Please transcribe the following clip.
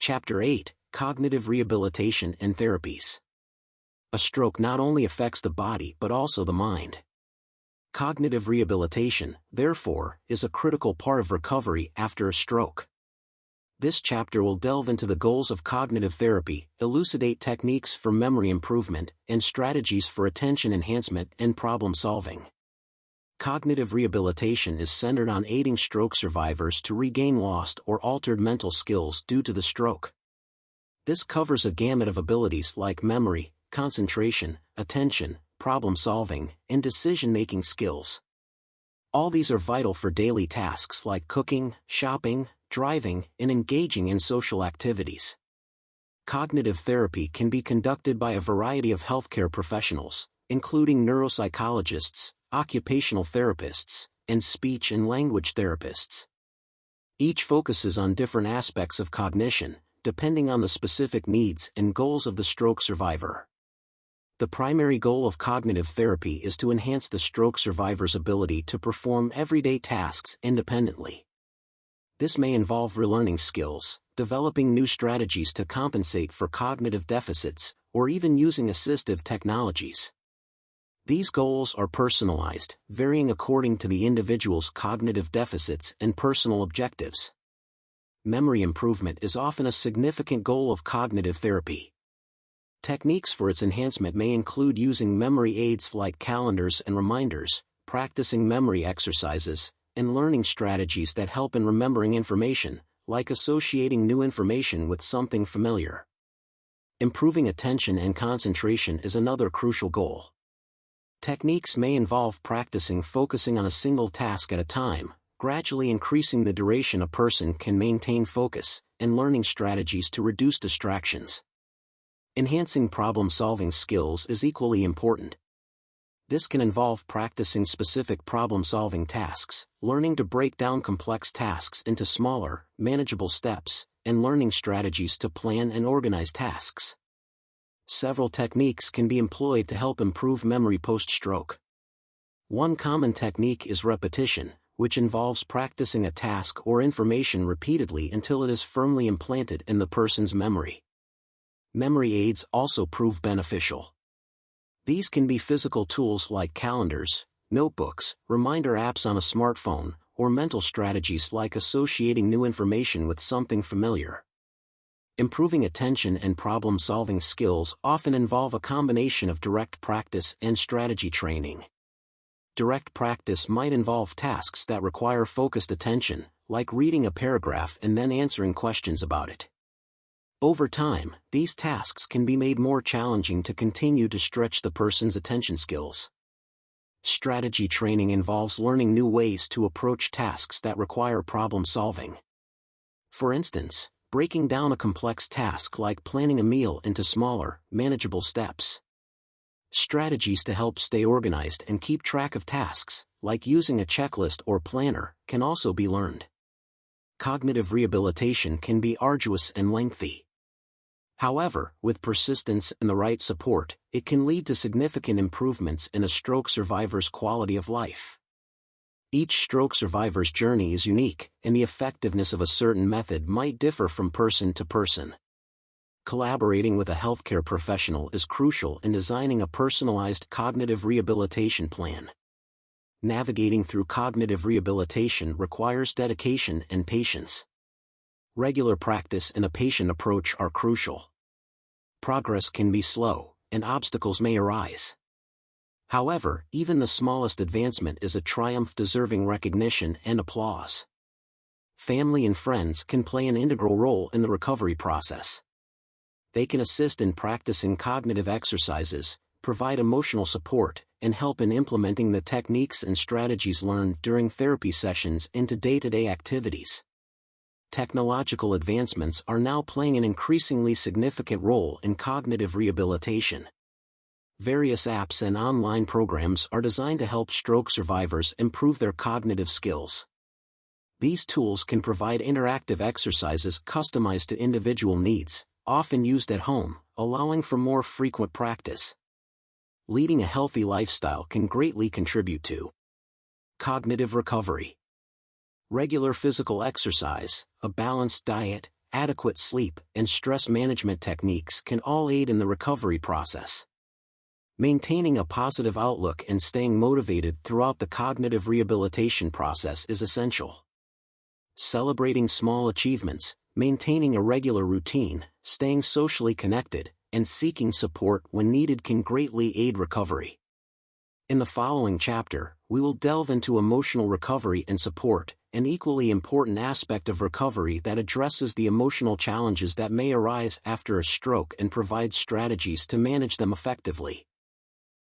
Chapter 8, Cognitive Rehabilitation and Therapies. A stroke not only affects the body but also the mind. Cognitive rehabilitation, therefore, is a critical part of recovery after a stroke. This chapter will delve into the goals of cognitive therapy, elucidate techniques for memory improvement, and strategies for attention enhancement and problem solving. Cognitive rehabilitation is centered on aiding stroke survivors to regain lost or altered mental skills due to the stroke. This covers a gamut of abilities like memory, concentration, attention, problem solving, and decision-making skills. All these are vital for daily tasks like cooking, shopping, driving, and engaging in social activities. Cognitive therapy can be conducted by a variety of healthcare professionals, including neuropsychologists, occupational therapists, and speech and language therapists. Each focuses on different aspects of cognition, depending on the specific needs and goals of the stroke survivor. The primary goal of cognitive therapy is to enhance the stroke survivor's ability to perform everyday tasks independently. This may involve relearning skills, developing new strategies to compensate for cognitive deficits, or even using assistive technologies. These goals are personalized, varying according to the individual's cognitive deficits and personal objectives. Memory improvement is often a significant goal of cognitive therapy. Techniques for its enhancement may include using memory aids like calendars and reminders, practicing memory exercises, and learning strategies that help in remembering information, like associating new information with something familiar. Improving attention and concentration is another crucial goal. Techniques may involve practicing focusing on a single task at a time, gradually increasing the duration a person can maintain focus, and learning strategies to reduce distractions. Enhancing problem-solving skills is equally important. This can involve practicing specific problem-solving tasks, learning to break down complex tasks into smaller, manageable steps, and learning strategies to plan and organize tasks. Several techniques can be employed to help improve memory post-stroke. One common technique is repetition, which involves practicing a task or information repeatedly until it is firmly implanted in the person's memory. Memory aids also prove beneficial. These can be physical tools like calendars, notebooks, reminder apps on a smartphone, or mental strategies like associating new information with something familiar. Improving attention and problem-solving skills often involve a combination of direct practice and strategy training. Direct practice might involve tasks that require focused attention, like reading a paragraph and then answering questions about it. Over time, these tasks can be made more challenging to continue to stretch the person's attention skills. Strategy training involves learning new ways to approach tasks that require problem-solving. For instance, breaking down a complex task like planning a meal into smaller, manageable steps. Strategies to help stay organized and keep track of tasks, like using a checklist or planner, can also be learned. Cognitive rehabilitation can be arduous and lengthy. However, with persistence and the right support, it can lead to significant improvements in a stroke survivor's quality of life. Each stroke survivor's journey is unique, and the effectiveness of a certain method might differ from person to person. Collaborating with a healthcare professional is crucial in designing a personalized cognitive rehabilitation plan. Navigating through cognitive rehabilitation requires dedication and patience. Regular practice and a patient approach are crucial. Progress can be slow, and obstacles may arise. However, even the smallest advancement is a triumph deserving recognition and applause. Family and friends can play an integral role in the recovery process. They can assist in practicing cognitive exercises, provide emotional support, and help in implementing the techniques and strategies learned during therapy sessions into day-to-day activities. Technological advancements are now playing an increasingly significant role in cognitive rehabilitation. Various apps and online programs are designed to help stroke survivors improve their cognitive skills. These tools can provide interactive exercises customized to individual needs, often used at home, allowing for more frequent practice. Leading a healthy lifestyle can greatly contribute to cognitive recovery. Regular physical exercise, a balanced diet, adequate sleep, and stress management techniques can all aid in the recovery process. Maintaining a positive outlook and staying motivated throughout the cognitive rehabilitation process is essential. Celebrating small achievements, maintaining a regular routine, staying socially connected, and seeking support when needed can greatly aid recovery. In the following chapter, we will delve into emotional recovery and support, an equally important aspect of recovery that addresses the emotional challenges that may arise after a stroke and provides strategies to manage them effectively.